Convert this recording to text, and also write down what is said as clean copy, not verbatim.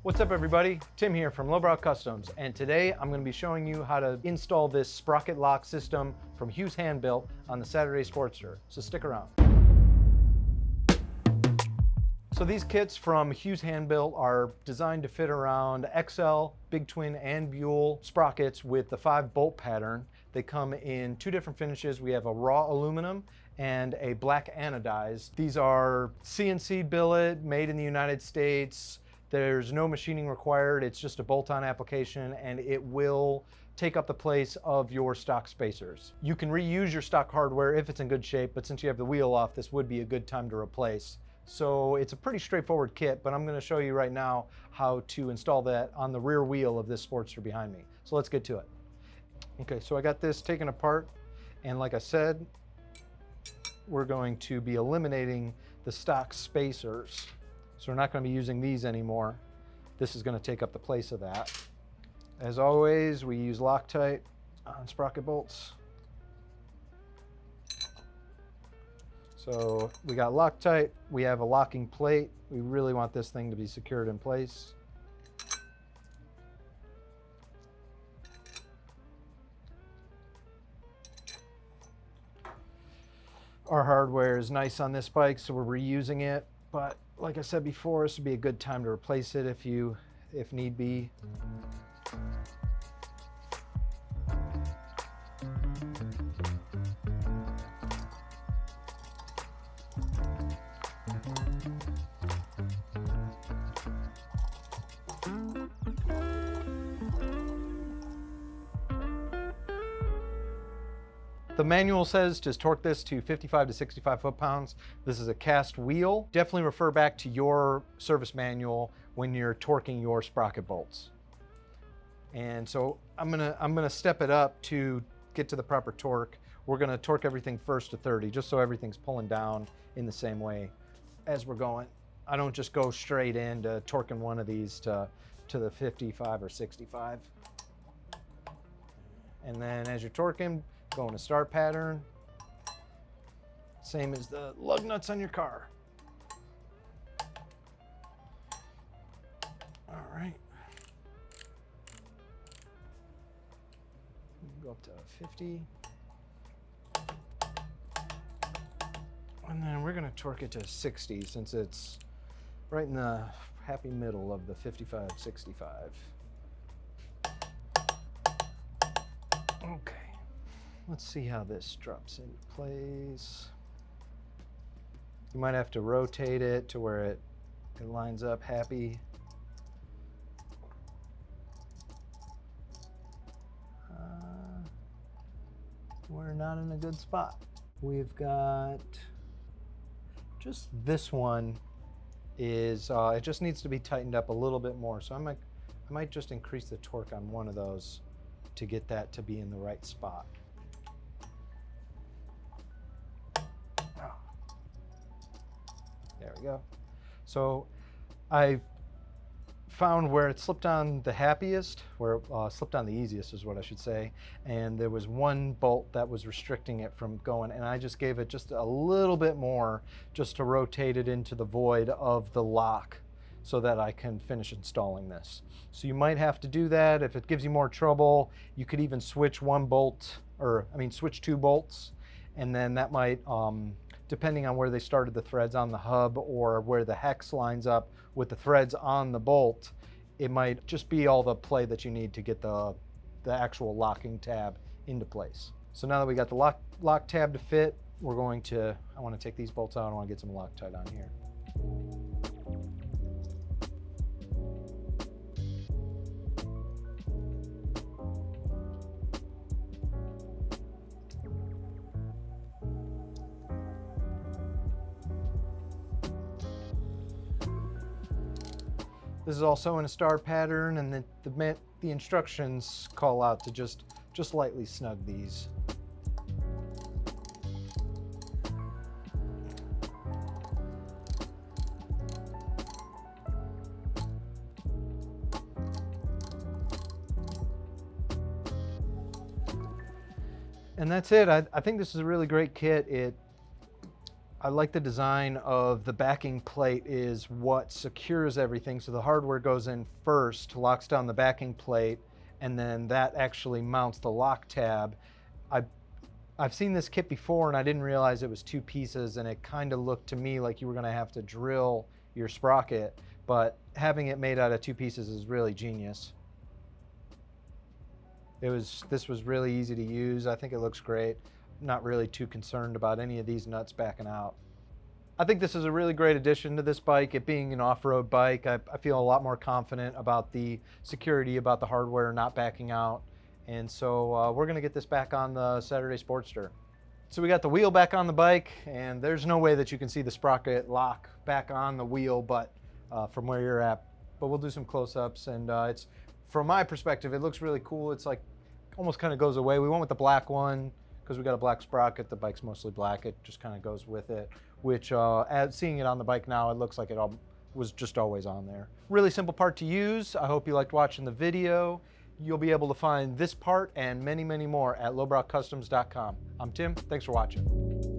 What's up everybody? Tim here from Lowbrow Customs, and today I'm going to be showing you how to install this sprocket lock system from Hughs Handbuilt on the Saturday Sportster, so stick around. So these kits from Hughs Handbuilt are designed to fit around XL, Big Twin, and Buell sprockets with the 5-bolt pattern. They come in 2 different finishes. We have a raw aluminum and a black anodized. These are CNC billet, made in the United States. There's no machining required. It's just a bolt-on application, and it will take up the place of your stock spacers. You can reuse your stock hardware if it's in good shape, but since you have the wheel off, this would be a good time to replace. So it's a pretty straightforward kit, but I'm going to show you right now how to install that on the rear wheel of this Sportster behind me. So let's get to it. Okay, so I got this taken apart, and like I said, we're going to be eliminating the stock spacers. So we're not going to be using these anymore. This is going to take up the place of that. As always, we use Loctite on sprocket bolts. So we got Loctite, we have a locking plate. We really want this thing to be secured in place. Our hardware is nice on this bike, so we're reusing it. But like I said before, this would be a good time to replace it if need be. The manual says to torque this to 55 to 65 foot-pounds. This is a cast wheel. Definitely refer back to your service manual when you're torquing your sprocket bolts. And so I'm gonna step it up to get to the proper torque. We're gonna torque everything first to 30, just so everything's pulling down in the same way as we're going. I don't just go straight into torquing one of these to the 55 or 65. And then as you're torquing, go in a start pattern, same as the lug nuts on your car. All right. Go up to 50. And then we're going to torque it to 60 since it's right in the happy middle of the 55-65. Okay. Let's see how this drops into place. You might have to rotate it to where it lines up happy. We're not in a good spot. We've got just this one is, it just needs to be tightened up a little bit more. So I might just increase the torque on one of those to get that to be in the right spot. There we go. So I found where it slipped on the happiest, where it slipped on the easiest is what I should say, and there was one bolt that was restricting it from going, and I just gave it just a little bit more just to rotate it into the void of the lock so that I can finish installing this. So you might have to do that. If it gives you more trouble, you could even switch switch 2 bolts, and then that might, depending on where they started the threads on the hub or where the hex lines up with the threads on the bolt, it might just be all the play that you need to get the actual locking tab into place. So now that we got the lock tab to fit, I want to take these bolts out. I want to get some Loctite on here. This is also in a star pattern, and the instructions call out to just lightly snug these. And that's it. I think this is a really great kit. I like the design of the backing plate is what secures everything. So the hardware goes in first, locks down the backing plate, and then that actually mounts the lock tab. I've seen this kit before and I didn't realize it was 2 pieces, and it kind of looked to me like you were going to have to drill your sprocket, but having it made out of 2 pieces is really genius. This was really easy to use. I think it looks great. Not really too concerned about any of these nuts backing out. I think this is a really great addition to this bike. It being an off-road bike, I feel a lot more confident about the security, about the hardware not backing out. And so we're gonna get this back on the Saturday Sportster. So we got the wheel back on the bike, and there's no way that you can see the sprocket lock back on the wheel, but from where you're at. But we'll do some close-ups, and it's, from my perspective, it looks really cool. It's like almost kind of goes away. We went with the black one because we got a black sprocket. The bike's mostly black. It just kind of goes with it, which seeing it on the bike now, it looks like it was just always on there. Really simple part to use. I hope you liked watching the video. You'll be able to find this part and many, many more at lowbrowcustoms.com. I'm Tim. Thanks for watching.